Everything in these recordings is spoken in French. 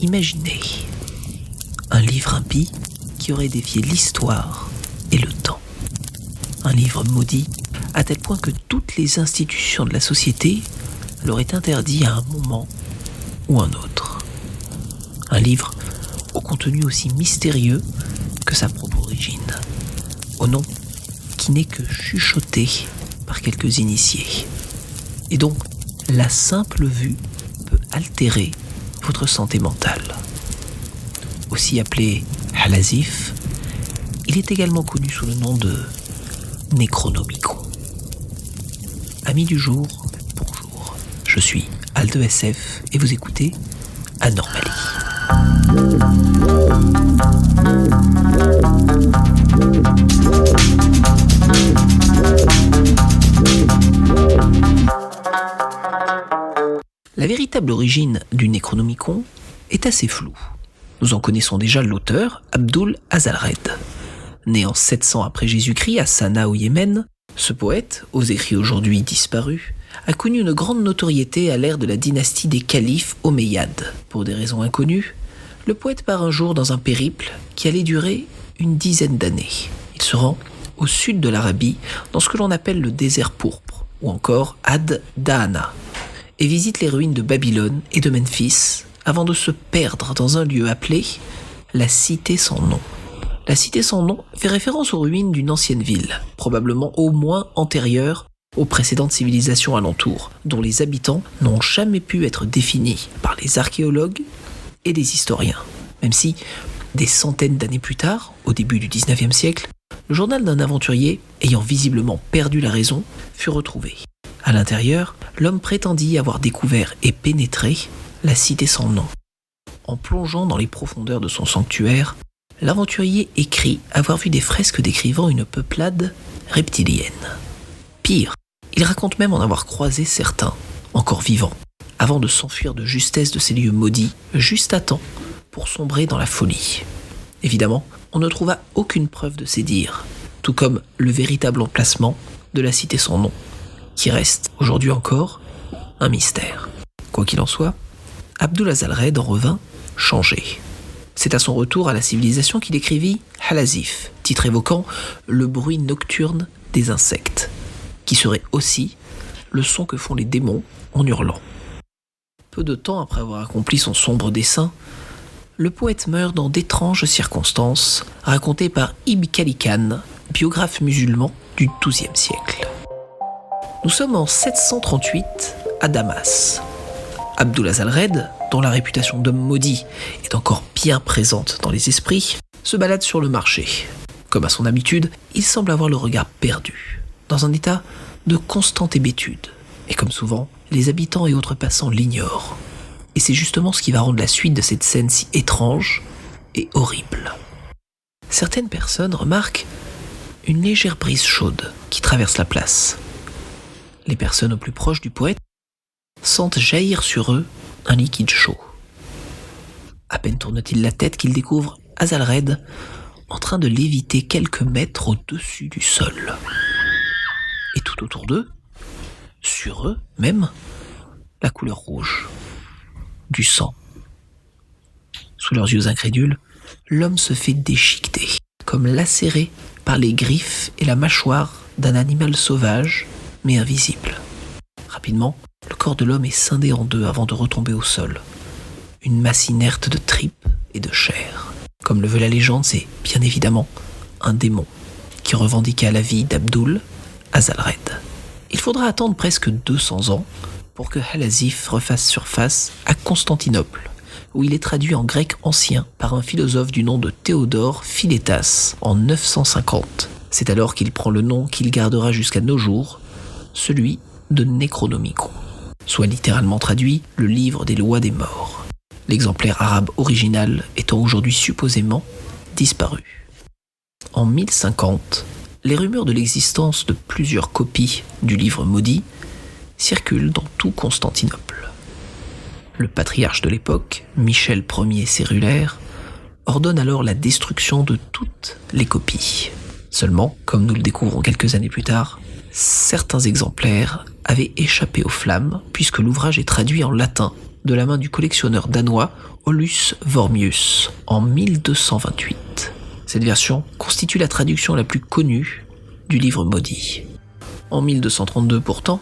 Imaginez un livre impie qui aurait défié l'histoire et le temps. Un livre maudit à tel point que toutes les institutions de la société l'auraient interdit à un moment ou un autre. Un livre au contenu aussi mystérieux que sa propre origine, au nom qui n'est que chuchoté par quelques initiés, et dont la simple vue peut altérer votre santé mentale. Aussi appelé Halazif, il est également connu sous le nom de Necronomicon. Amis du jour, bonjour. Je suis Al2SF et vous écoutez Anormalie. La véritable origine du Necronomicon est assez floue. Nous en connaissons déjà l'auteur, Abdul Azalred. Né en 700 après Jésus-Christ à Sanaa au Yémen, ce poète, aux écrits aujourd'hui disparus, a connu une grande notoriété à l'ère de la dynastie des califes omeyyades. Pour des raisons inconnues, le poète part un jour dans un périple qui allait durer une dizaine d'années. Il se rend au sud de l'Arabie, dans ce que l'on appelle le désert pourpre, ou encore Ad-Dahana, et visite les ruines de Babylone et de Memphis, avant de se perdre dans un lieu appelé la Cité sans nom. La Cité sans nom fait référence aux ruines d'une ancienne ville, probablement au moins antérieure aux précédentes civilisations alentours, dont les habitants n'ont jamais pu être définis par les archéologues et les historiens. Même si, des centaines d'années plus tard, au début du 19e siècle, le journal d'un aventurier, ayant visiblement perdu la raison, fut retrouvé. À l'intérieur, l'homme prétendit avoir découvert et pénétré la Cité sans nom. En plongeant dans les profondeurs de son sanctuaire, l'aventurier écrit avoir vu des fresques décrivant une peuplade reptilienne. Pire, il raconte même en avoir croisé certains, encore vivants, avant de s'enfuir de justesse de ces lieux maudits, juste à temps pour sombrer dans la folie. Évidemment, on ne trouva aucune preuve de ces dires, tout comme le véritable emplacement de la Cité sans nom, qui reste, aujourd'hui encore, un mystère. Quoi qu'il en soit, Abdul Azalred en revint changé. C'est à son retour à la civilisation qu'il écrivit Halazif, titre évoquant le bruit nocturne des insectes, qui serait aussi le son que font les démons en hurlant. Peu de temps après avoir accompli son sombre dessein, le poète meurt dans d'étranges circonstances, racontées par Ibn Khaldun, biographe musulman du XIIe siècle. Nous sommes en 738 à Damas. Abdul Azalred, dont la réputation d'homme maudit est encore bien présente dans les esprits, se balade sur le marché. Comme à son habitude, il semble avoir le regard perdu, dans un état de constante hébétude. Et comme souvent, les habitants et autres passants l'ignorent. Et c'est justement ce qui va rendre la suite de cette scène si étrange et horrible. Certaines personnes remarquent une légère brise chaude qui traverse la place. Les personnes au plus proche du poète sentent jaillir sur eux un liquide chaud. À peine tourne-t-il la tête qu'il découvre Azalred en train de léviter quelques mètres au-dessus du sol. Et tout autour d'eux, sur eux même, la couleur rouge, du sang. Sous leurs yeux incrédules, l'homme se fait déchiqueter, comme lacéré par les griffes et la mâchoire d'un animal sauvage, mais invisible. Rapidement, le corps de l'homme est scindé en deux avant de retomber au sol. Une masse inerte de tripes et de chair. Comme le veut la légende, c'est bien évidemment un démon qui revendiquait la vie d'Abdul Azalred. Il faudra attendre presque 200 ans pour que Halazif refasse surface à Constantinople, où il est traduit en grec ancien par un philosophe du nom de Théodore Philétas en 950. C'est alors qu'il prend le nom qu'il gardera jusqu'à nos jours, celui de Necronomicon, soit littéralement traduit le livre des lois des morts, l'exemplaire arabe original étant aujourd'hui supposément disparu. En 1050, les rumeurs de l'existence de plusieurs copies du livre maudit circulent dans tout Constantinople. Le patriarche de l'époque, Michel Ier Cérulaire, ordonne alors la destruction de toutes les copies. Seulement, comme nous le découvrons quelques années plus tard, certains exemplaires avaient échappé aux flammes puisque l'ouvrage est traduit en latin de la main du collectionneur danois Olaus Wormius en 1228. Cette version constitue la traduction la plus connue du livre maudit. En 1232 pourtant,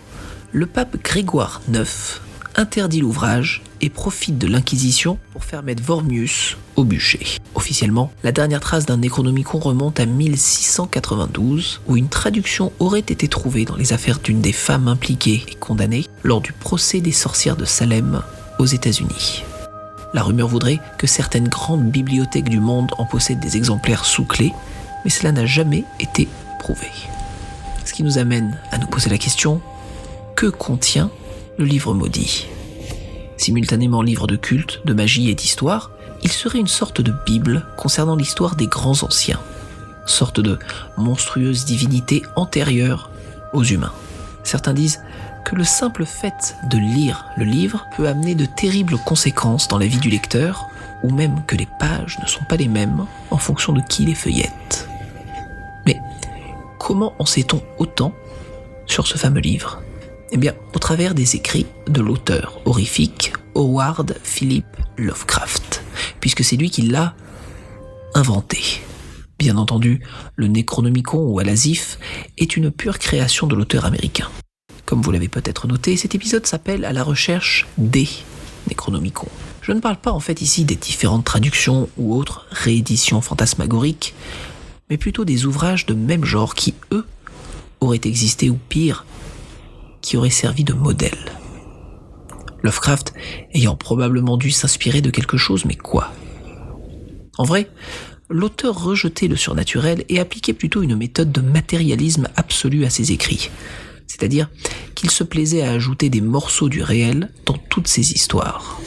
le pape Grégoire IX interdit l'ouvrage et profite de l'Inquisition pour faire mettre Wormius au bûcher. Officiellement, la dernière trace d'un Necronomicon remonte à 1692, où une traduction aurait été trouvée dans les affaires d'une des femmes impliquées et condamnées lors du procès des sorcières de Salem aux États-Unis. La rumeur voudrait que certaines grandes bibliothèques du monde en possèdent des exemplaires sous clé, mais cela n'a jamais été prouvé. Ce qui nous amène à nous poser la question, que contient le livre maudit ? Simultanément livre de culte, de magie et d'histoire, il serait une sorte de Bible concernant l'histoire des grands anciens, sorte de monstrueuse divinité antérieure aux humains. Certains disent que le simple fait de lire le livre peut amener de terribles conséquences dans la vie du lecteur, ou même que les pages ne sont pas les mêmes en fonction de qui les feuillette. Mais comment en sait-on autant sur ce fameux livre ? Eh bien, au travers des écrits de l'auteur horrifique Howard Philip Lovecraft, puisque c'est lui qui l'a inventé. Bien entendu, le Necronomicon ou Alasif est une pure création de l'auteur américain. Comme vous l'avez peut-être noté, cet épisode s'appelle « À la recherche des Necronomicons ». Je ne parle pas en fait ici des différentes traductions ou autres rééditions fantasmagoriques, mais plutôt des ouvrages de même genre qui, eux, auraient existé ou pire, qui auraient servi de modèle. Lovecraft ayant probablement dû s'inspirer de quelque chose, mais quoi ? En vrai, l'auteur rejetait le surnaturel et appliquait plutôt une méthode de matérialisme absolu à ses écrits, c'est-à-dire qu'il se plaisait à ajouter des morceaux du réel dans toutes ses histoires.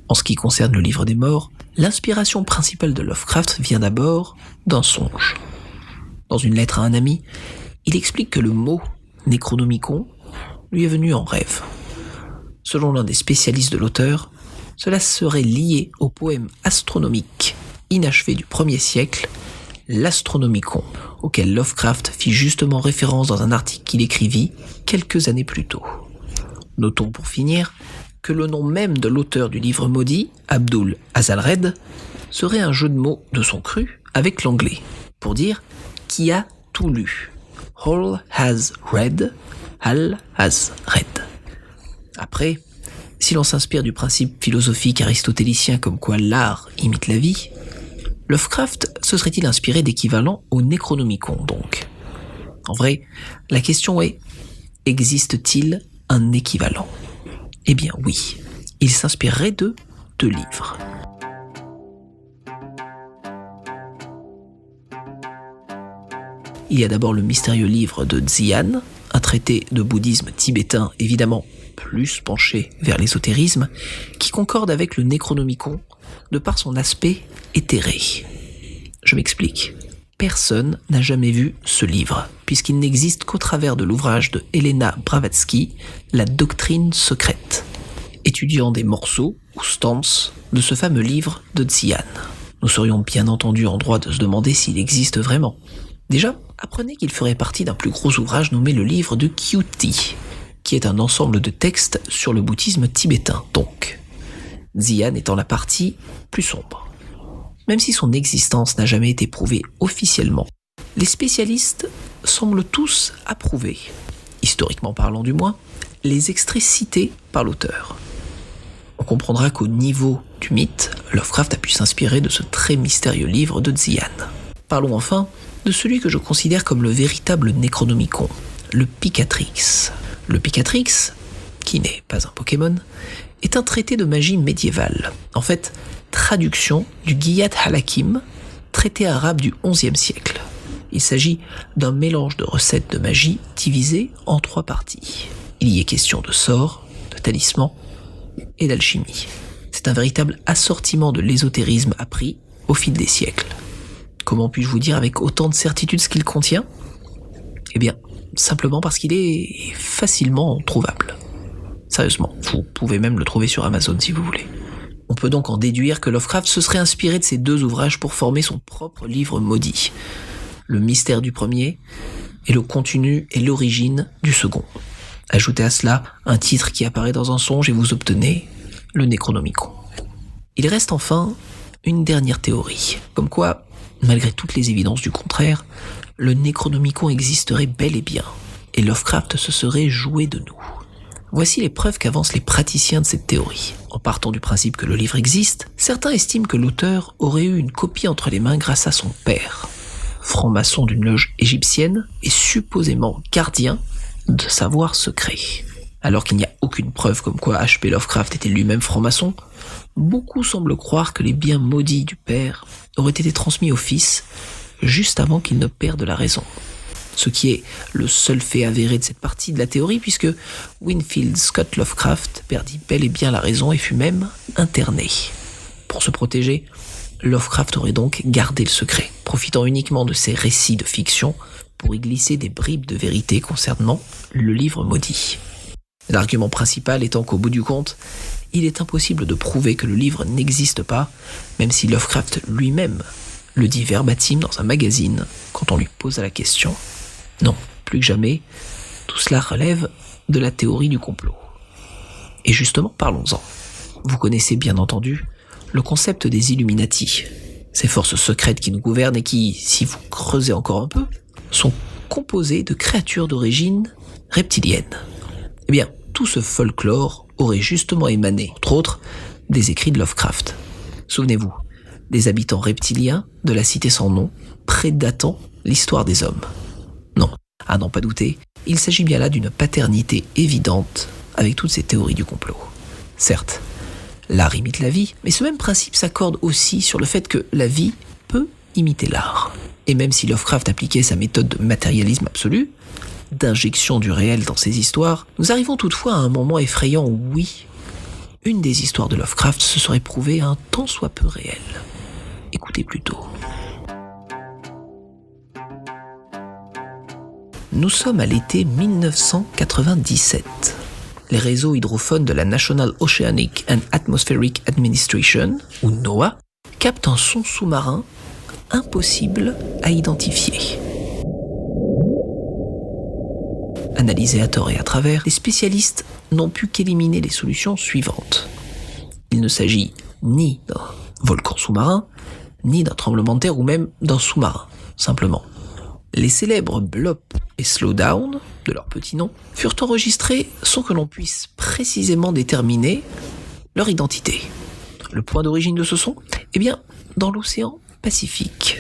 En ce qui concerne le livre des morts, l'inspiration principale de Lovecraft vient d'abord d'un songe. Dans une lettre à un ami, il explique que le mot Necronomicon lui est venu en rêve. Selon l'un des spécialistes de l'auteur, cela serait lié au poème astronomique inachevé du 1er siècle, l'Astronomicon, auquel Lovecraft fit justement référence dans un article qu'il écrivit quelques années plus tôt. Notons pour finir que le nom même de l'auteur du livre maudit, Abdul Azalred, serait un jeu de mots de son cru avec l'anglais, pour dire « qui a tout lu ». All has read, Al has read. Après, si l'on s'inspire du principe philosophique aristotélicien comme quoi l'art imite la vie, Lovecraft se serait-il inspiré d'équivalent au Necronomicon donc ? En vrai, la question est, existe-t-il un équivalent ? Eh bien oui, il s'inspirerait de 2 livres. Il y a d'abord le mystérieux livre de Xian, un traité de bouddhisme tibétain évidemment plus penché vers l'ésotérisme, qui concorde avec le Necronomicon de par son aspect éthéré. Je m'explique. Personne n'a jamais vu ce livre, puisqu'il n'existe qu'au travers de l'ouvrage de Helena Blavatsky, La doctrine secrète, étudiant des morceaux ou stances de ce fameux livre de Xian. Nous serions bien entendu en droit de se demander s'il existe vraiment. Déjà, apprenez qu'il ferait partie d'un plus gros ouvrage nommé le livre de Kyuti, qui est un ensemble de textes sur le bouddhisme tibétain, donc. Xian étant la partie plus sombre. Même si son existence n'a jamais été prouvée officiellement, les spécialistes semblent tous approuver, historiquement parlant du moins, les extraits cités par l'auteur. On comprendra qu'au niveau du mythe, Lovecraft a pu s'inspirer de ce très mystérieux livre de Xian. Parlons enfin de celui que je considère comme le véritable Necronomicon, le Picatrix. Le Picatrix, qui n'est pas un Pokémon, est un traité de magie médiévale. En fait, traduction du Giyat al-Hakim, traité arabe du XIe siècle. Il s'agit d'un mélange de recettes de magie divisées en 3 parties. Il y est question de sorts, de talismans et d'alchimie. C'est un véritable assortiment de l'ésotérisme appris au fil des siècles. Comment puis-je vous dire avec autant de certitude ce qu'il contient ? Eh bien, simplement parce qu'il est facilement trouvable. Sérieusement, vous pouvez même le trouver sur Amazon si vous voulez. On peut donc en déduire que Lovecraft se serait inspiré de ces 2 ouvrages pour former son propre livre maudit. Le mystère du premier et le contenu et l'origine du second. Ajoutez à cela un titre qui apparaît dans un songe et vous obtenez le Necronomicon. Il reste enfin une dernière théorie, comme quoi, malgré toutes les évidences du contraire, le Necronomicon existerait bel et bien, et Lovecraft se serait joué de nous. Voici les preuves qu'avancent les praticiens de cette théorie. En partant du principe que le livre existe, certains estiment que l'auteur aurait eu une copie entre les mains grâce à son père, franc-maçon d'une loge égyptienne et supposément gardien de savoirs secrets. Alors qu'il n'y a aucune preuve comme quoi H.P. Lovecraft était lui-même franc-maçon, beaucoup semblent croire que les biens maudits du père auraient été transmis au fils juste avant qu'il ne perde la raison. Ce qui est le seul fait avéré de cette partie de la théorie, puisque Winfield Scott Lovecraft perdit bel et bien la raison et fut même interné. Pour se protéger, Lovecraft aurait donc gardé le secret, profitant uniquement de ses récits de fiction pour y glisser des bribes de vérité concernant le livre maudit. L'argument principal étant qu'au bout du compte, il est impossible de prouver que le livre n'existe pas, même si Lovecraft lui-même le dit verbatim dans un magazine quand on lui pose la question. Non, plus que jamais, tout cela relève de la théorie du complot. Et justement, parlons-en. Vous connaissez bien entendu le concept des Illuminati, ces forces secrètes qui nous gouvernent et qui, si vous creusez encore un peu, sont composées de créatures d'origine reptilienne. Eh bien, tout ce folklore aurait justement émané, entre autres, des écrits de Lovecraft. Souvenez-vous, des habitants reptiliens de la cité sans nom, prédatant l'histoire des hommes. Non, à n'en pas douter, il s'agit bien là d'une paternité évidente avec toutes ces théories du complot. Certes, l'art imite la vie, mais ce même principe s'accorde aussi sur le fait que la vie peut imiter l'art. Et même si Lovecraft appliquait sa méthode de matérialisme absolu, d'injection du réel dans ses histoires, nous arrivons toutefois à un moment effrayant où oui, une des histoires de Lovecraft se serait prouvée un tant soit peu réelle. Écoutez plutôt. Nous sommes à l'été 1997. Les réseaux hydrophones de la National Oceanic and Atmospheric Administration, ou NOAA, captent un son sous-marin impossible à identifier. Analysés à tort et à travers, les spécialistes n'ont pu qu'éliminer les solutions suivantes. Il ne s'agit ni d'un volcan sous-marin, ni d'un tremblement de terre ou même d'un sous-marin, simplement. Les célèbres Blop et Slowdown, de leur petit nom, furent enregistrés sans que l'on puisse précisément déterminer leur identité. Le point d'origine de ce son ? Eh bien, dans l'océan Pacifique,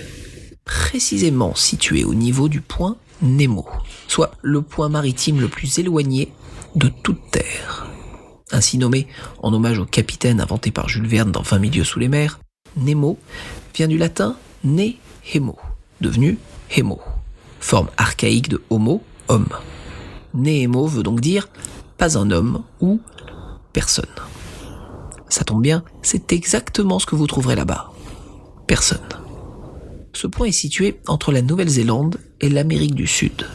précisément situé au niveau du point Nemo, soit le point maritime le plus éloigné de toute Terre. Ainsi nommé en hommage au capitaine inventé par Jules Verne dans 20 milieux sous les mers, Nemo vient du latin ne hemo, devenu hémo, forme archaïque de homo, homme. Nehemo veut donc dire pas un homme ou personne. Ça tombe bien, c'est exactement ce que vous trouverez là-bas. Personne. Ce point est situé entre la Nouvelle-Zélande et l'Amérique du Sud.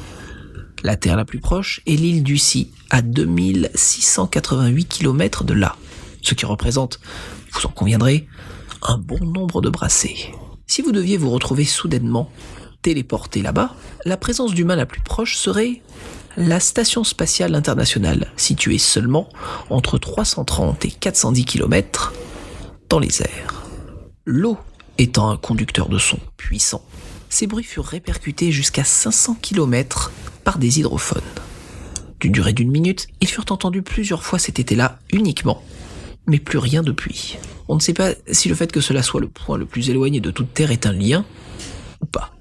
La terre la plus proche est l'île d'Ussy, à 2688 km de là, ce qui représente, vous en conviendrez, un bon nombre de brassées. Si vous deviez vous retrouver soudainement téléporté là-bas, la présence d'humains la plus proche serait la Station Spatiale Internationale, située seulement entre 330 et 410 km dans les airs. L'eau étant un conducteur de son puissant, ces bruits furent répercutés jusqu'à 500 km par des hydrophones. D'une durée d'1 minute, ils furent entendus plusieurs fois cet été-là uniquement, mais plus rien depuis. On ne sait pas si le fait que cela soit le point le plus éloigné de toute Terre est un lien ou pas.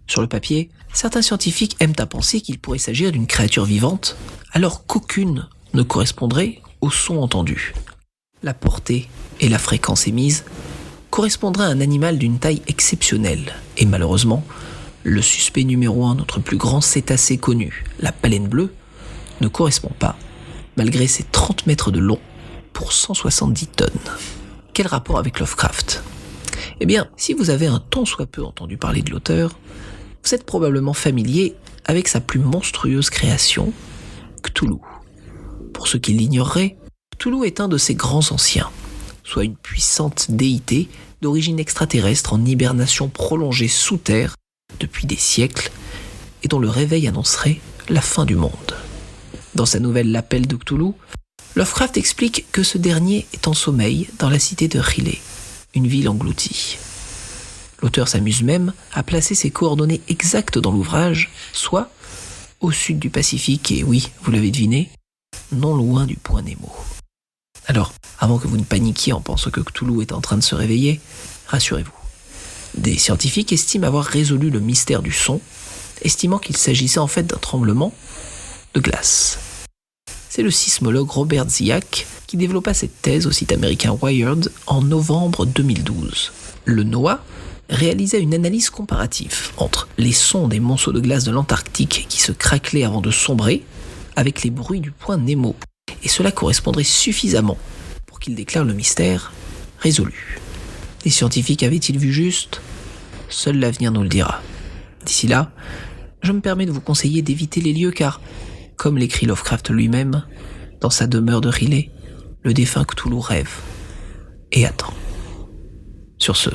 Sur le papier, certains scientifiques aiment à penser qu'il pourrait s'agir d'une créature vivante, alors qu'aucune ne correspondrait au son entendu. La portée et la fréquence émise correspondraient à un animal d'une taille exceptionnelle, et malheureusement, le suspect numéro 1, notre plus grand cétacé connu, la baleine bleue, ne correspond pas, malgré ses 30 mètres de long pour 170 tonnes. Quel rapport avec Lovecraft ? Eh bien, si vous avez un tant soit peu entendu parler de l'auteur, vous êtes probablement familier avec sa plus monstrueuse création, Cthulhu. Pour ceux qui l'ignoreraient, Cthulhu est un de ces grands anciens, soit une puissante déité d'origine extraterrestre en hibernation prolongée sous terre depuis des siècles et dont le réveil annoncerait la fin du monde. Dans sa nouvelle L'Appel de Cthulhu, Lovecraft explique que ce dernier est en sommeil dans la cité de Riley, une ville engloutie. L'auteur s'amuse même à placer ses coordonnées exactes dans l'ouvrage, soit au sud du Pacifique et, oui, vous l'avez deviné, non loin du point Nemo. Alors, avant que vous ne paniquiez en pensant que Cthulhu est en train de se réveiller, rassurez-vous. Des scientifiques estiment avoir résolu le mystère du son, estimant qu'il s'agissait en fait d'un tremblement de glace. C'est le sismologue Robert Ziak qui développa cette thèse au site américain Wired en novembre 2012. Le NOAA réalisa une analyse comparative entre les sons des monceaux de glace de l'Antarctique qui se craquelaient avant de sombrer avec les bruits du point Nemo. Et cela correspondrait suffisamment pour qu'il déclare le mystère résolu. Les scientifiques avaient-ils vu juste ? Seul l'avenir nous le dira. D'ici là, je me permets de vous conseiller d'éviter les lieux car, comme l'écrit Lovecraft lui-même, dans sa demeure de Riley, le défunt Cthulhu rêve et attend. Sur ce,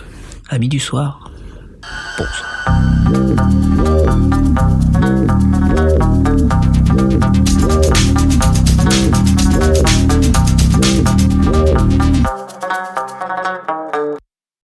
amis du soir, bonsoir.